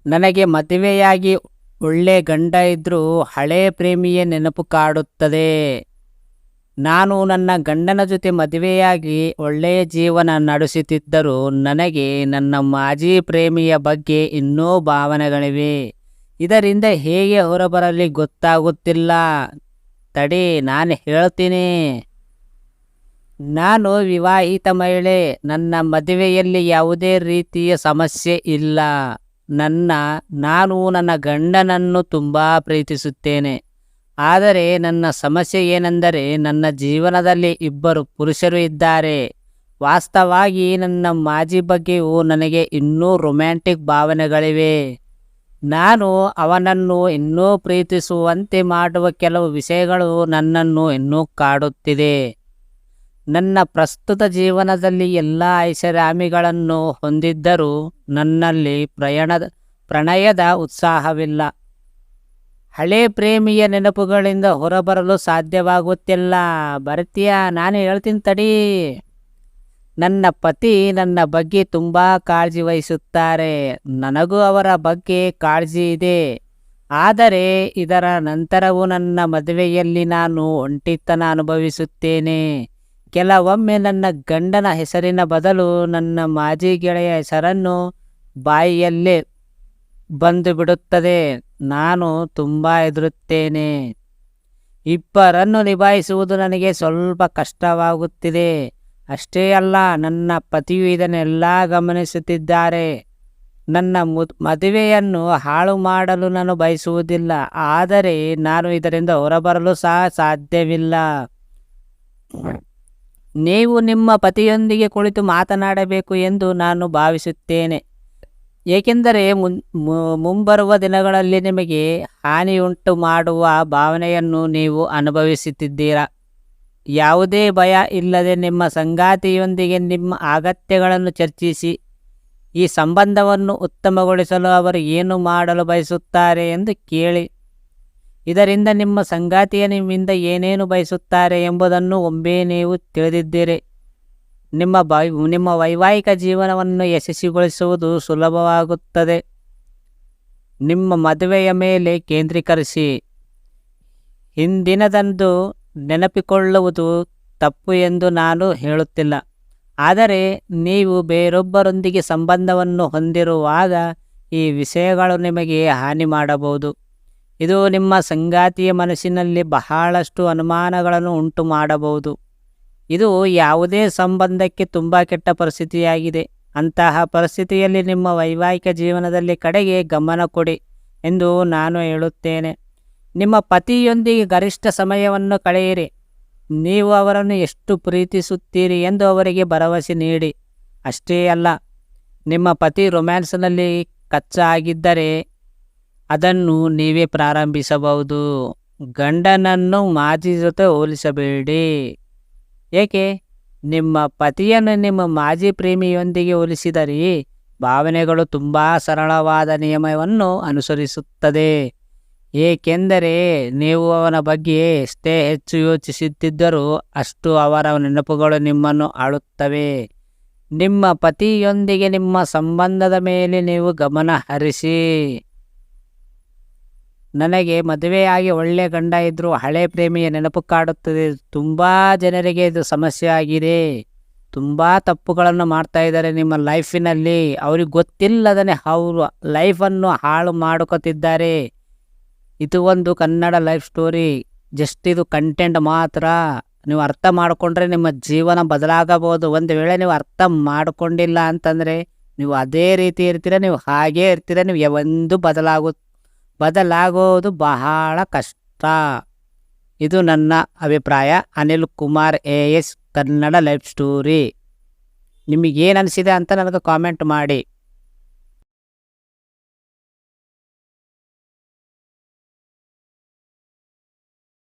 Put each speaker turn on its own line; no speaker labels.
ನನಗೆ ಮದುವೆಯಾಗಿ ಒಳ್ಳೆ ಗಂಡ ಇದ್ರೂ ಹಳೇ ಪ್ರೇಮಿಯ ನೆನಪು ಕಾಡುತ್ತದೆ. ನಾನು ನನ್ನ ಗಂಡನ ಜೊತೆ ಮದುವೆಯಾಗಿ ಒಳ್ಳೆಯ ಜೀವನ ನಡೆಸುತ್ತಿದ್ದರೂ ನನಗೆ ನನ್ನ ಮಾಜಿ ಪ್ರೇಮಿಯ ಬಗ್ಗೆ ಇನ್ನೂ ಭಾವನೆಗಳಿವೆ. ಇದರಿಂದ ಹೇಗೆ ಹೊರಬರಲಿ ಗೊತ್ತಾಗುತ್ತಿಲ್ಲ. ತಡಿ, ನಾನು ಹೇಳ್ತೀನಿ. ನಾನು ವಿವಾಹಿತ ಮಹಿಳೆ. ನನ್ನ ಮದುವೆಯಲ್ಲಿ ಯಾವುದೇ ರೀತಿಯ ಸಮಸ್ಯೆ ಇಲ್ಲ. ನಾನು ನನ್ನ ಗಂಡನನ್ನು ತುಂಬ ಪ್ರೀತಿಸುತ್ತೇನೆ. ಆದರೆ ನನ್ನ ಸಮಸ್ಯೆ ಏನೆಂದರೆ ನನ್ನ ಜೀವನದಲ್ಲಿ ಇಬ್ಬರು ಪುರುಷರು ಇದ್ದಾರೆ. ವಾಸ್ತವವಾಗಿ ನನ್ನ ಮಾಜಿ ಬಗ್ಗೆಯೂ ನನಗೆ ಇನ್ನೂ ರೊಮ್ಯಾಂಟಿಕ್ ಭಾವನೆಗಳಿವೆ. ನಾನು ಅವನನ್ನು ಇನ್ನೂ ಪ್ರೀತಿಸುವಂತೆ ಮಾಡುವ ಕೆಲವು ವಿಷಯಗಳು ನನ್ನನ್ನು ಇನ್ನೂ ಕಾಡುತ್ತಿದೆ. ನನ್ನ ಪ್ರಸ್ತುತ ಜೀವನದಲ್ಲಿ ಎಲ್ಲ ಐಷಾರಾಮಿಗಳನ್ನು ಹೊಂದಿದ್ದರೂ ನನ್ನಲ್ಲಿ ಪ್ರಣಯದ ಉತ್ಸಾಹವಿಲ್ಲ. ಹಳೆ ಪ್ರೇಮಿಯ ನೆನಪುಗಳಿಂದ ಹೊರಬರಲು ಸಾಧ್ಯವಾಗುತ್ತಿಲ್ಲ. ಬರ್ತೀಯಾ? ನಾನು ಹೇಳ್ತೀನಿ ತಡಿ. ನನ್ನ ಪತಿ ನನ್ನ ಬಗ್ಗೆ ತುಂಬ ಕಾಳಜಿ ವಹಿಸುತ್ತಾರೆ. ನನಗೂ ಅವರ ಬಗ್ಗೆ ಕಾಳಜಿ ಇದೆ. ಆದರೆ ಇದರ ನಂತರವೂ ನನ್ನ ಮದುವೆಯಲ್ಲಿ ನಾನು ಒಂಟಿತನ ಅನುಭವಿಸುತ್ತೇನೆ. ಕೆಲವೊಮ್ಮೆ ನನ್ನ ಗಂಡನ ಹೆಸರಿನ ಬದಲು ನನ್ನ ಮಾಜಿ ಗೆಳೆಯ ಹೆಸರನ್ನು ಬಾಯಿಯಲ್ಲೇ ಬಂದು ಬಿಡುತ್ತದೆ. ನಾನು ತುಂಬ ಹೆದರುತ್ತೇನೆ. ಇಬ್ಬರನ್ನು ನಿಭಾಯಿಸುವುದು ನನಗೆ ಸ್ವಲ್ಪ ಕಷ್ಟವಾಗುತ್ತಿದೆ. ಅಷ್ಟೇ ಅಲ್ಲ, ನನ್ನ ಪತಿಯು ಇದನ್ನೆಲ್ಲ ಗಮನಿಸುತ್ತಿದ್ದಾರೆ. ನನ್ನ ಮದುವೆಯನ್ನು ಹಾಳು ಮಾಡಲು ನಾನು ಬಯಸುವುದಿಲ್ಲ. ಆದರೆ ನಾನು ಇದರಿಂದ ಹೊರಬರಲು ಸಹ ಸಾಧ್ಯವಿಲ್ಲ. ನೀವು ನಿಮ್ಮ ಪತಿಯೊಂದಿಗೆ ಕುಳಿತು ಮಾತನಾಡಬೇಕು ಎಂದು ನಾನು ಭಾವಿಸುತ್ತೇನೆ. ಏಕೆಂದರೆ ಮುಂಬರುವ ದಿನಗಳಲ್ಲಿ ನಿಮಗೆ ಹಾನಿಯುಂಟು ಮಾಡುವ ಭಾವನೆಯನ್ನು ನೀವು ಅನುಭವಿಸುತ್ತಿದ್ದೀರಾ. ಯಾವುದೇ ಭಯ ಇಲ್ಲದೆ ನಿಮ್ಮ ಸಂಗಾತಿಯೊಂದಿಗೆ ನಿಮ್ಮ ಅಗತ್ಯಗಳನ್ನು ಚರ್ಚಿಸಿ. ಈ ಸಂಬಂಧವನ್ನು ಉತ್ತಮಗೊಳಿಸಲು ಅವರು ಏನು ಮಾಡಲು ಬಯಸುತ್ತಾರೆ ಎಂದು ಕೇಳಿ. ಇದರಿಂದ ನಿಮ್ಮ ಸಂಗಾತಿಯ ನಿಮ್ಮಿಂದ ಏನೇನು ಬಯಸುತ್ತಾರೆ ಎಂಬುದನ್ನು ಒಮ್ಮೆ ನೀವು ತಿಳಿದಿದ್ದೀರಿ. ನಿಮ್ಮ ವೈವಾಹಿಕ ಜೀವನವನ್ನು ಯಶಸ್ವಿಗೊಳಿಸುವುದು ಸುಲಭವಾಗುತ್ತದೆ. ನಿಮ್ಮ ಮದುವೆಯ ಮೇಲೆ ಕೇಂದ್ರೀಕರಿಸಿ. ಹಿಂದಿನದಂದು ನೆನಪಿಕೊಳ್ಳುವುದು ತಪ್ಪು ಎಂದು ನಾನು ಹೇಳುತ್ತಿಲ್ಲ. ಆದರೆ ನೀವು ಬೇರೊಬ್ಬರೊಂದಿಗೆ ಸಂಬಂಧವನ್ನು ಹೊಂದಿರುವಾಗ ಈ ವಿಷಯಗಳು ನಿಮಗೆ ಹಾನಿ ಮಾಡಬಹುದು. ಇದು ನಿಮ್ಮ ಸಂಗಾತಿಯ ಮನಸ್ಸಿನಲ್ಲಿ ಬಹಳಷ್ಟು ಅನುಮಾನಗಳನ್ನು ಉಂಟು ಮಾಡಬಹುದು. ಇದು ಯಾವುದೇ ಸಂಬಂಧಕ್ಕೆ ತುಂಬ ಕೆಟ್ಟ ಪರಿಸ್ಥಿತಿಯಾಗಿದೆ. ಅಂತಹ ಪರಿಸ್ಥಿತಿಯಲ್ಲಿ ನಿಮ್ಮ ವೈವಾಹಿಕ ಜೀವನದಲ್ಲಿ ಕಡೆಗೆ ಗಮನ ಕೊಡಿ ಎಂದು ನಾನು ಹೇಳುತ್ತೇನೆ. ನಿಮ್ಮ ಪತಿಯೊಂದಿಗೆ ಗರಿಷ್ಠ ಸಮಯವನ್ನು ಕಳೆಯಿರಿ. ನೀವು ಅವರನ್ನು ಎಷ್ಟು ಪ್ರೀತಿಸುತ್ತೀರಿ ಎಂದು ಅವರಿಗೆ ಭರವಸೆ ನೀಡಿ. ಅಷ್ಟೇ ಅಲ್ಲ, ನಿಮ್ಮ ಪತಿ ರೊಮ್ಯಾನ್ಸ್ನಲ್ಲಿ ಕಚ್ಚಾ ಆಗಿದ್ದರೆ ಅದನ್ನು ನೀವೇ ಪ್ರಾರಂಭಿಸಬಹುದು. ಗಂಡನನ್ನು ಮಾಜಿ ಜೊತೆ ಹೋಲಿಸಬೇಡಿ. ಏಕೆ? ನಿಮ್ಮ ಪತಿಯನ್ನು ನಿಮ್ಮ ಮಾಜಿ ಪ್ರೇಮಿಯೊಂದಿಗೆ ಹೋಲಿಸಿದರೆ ಭಾವನೆಗಳು ತುಂಬ ಸರಳವಾದ ನಿಯಮವನ್ನು ಅನುಸರಿಸುತ್ತದೆ. ಏಕೆಂದರೆ ನೀವು ಅವನ ಬಗ್ಗೆ ಎಷ್ಟೇ ಹೆಚ್ಚು ಯೋಚಿಸುತ್ತಿದ್ದರೂ ಅಷ್ಟು ಅವರ ನೆನಪುಗಳು ನಿಮ್ಮನ್ನು ಆಳುತ್ತವೆ. ನಿಮ್ಮ ಪತಿಯೊಂದಿಗೆ ನಿಮ್ಮ ಸಂಬಂಧದ ಮೇಲೆ ನೀವು ಗಮನ ಹರಿಸಿ. ನನಗೆ ಮದುವೆಯಾಗಿ ಒಳ್ಳೆ ಗಂಡ ಇದ್ದರೂ ಹಳೆ ಪ್ರೇಮಿಯ ನೆನಪು ಕಾಡುತ್ತದೆ. ತುಂಬ ಜನರಿಗೆ ಇದು ಸಮಸ್ಯೆ ಆಗಿದೆ. ತುಂಬ ತಪ್ಪುಗಳನ್ನು ಮಾಡ್ತಾ ಇದ್ದಾರೆ ನಿಮ್ಮ ಲೈಫಿನಲ್ಲಿ. ಅವ್ರಿಗೆ ಗೊತ್ತಿಲ್ಲದೇ ಅವರು ಲೈಫನ್ನು ಹಾಳು ಮಾಡ್ಕೋತಿದ್ದಾರೆ. ಇದು ಒಂದು ಕನ್ನಡ ಲೈಫ್ ಸ್ಟೋರಿ. ಜಸ್ಟ್ ಇದು ಕಂಟೆಂಟ್ ಮಾತ್ರ. ನೀವು ಅರ್ಥ ಮಾಡಿಕೊಂಡ್ರೆ ನಿಮ್ಮ ಜೀವನ ಬದಲಾಗಬಹುದು. ಒಂದು ವೇಳೆ ನೀವು ಅರ್ಥ ಮಾಡಿಕೊಂಡಿಲ್ಲ ಅಂತಂದರೆ ನೀವು ಅದೇ ರೀತಿ ಇರ್ತೀರ, ನೀವು ಹಾಗೇ ಇರ್ತೀರ. ನೀವು ಯಾವೊಂದು ಬದಲಾಗೋದು ಬಹಳ ಕಷ್ಟ. ಇದು ನನ್ನ ಅಭಿಪ್ರಾಯ. Anil Kumar AS Kannada life story. ನಿಮಗೇನು ಅನಿಸಿದೆ ಅಂತ ನನಗೆ ಕಾಮೆಂಟ್ ಮಾಡಿ.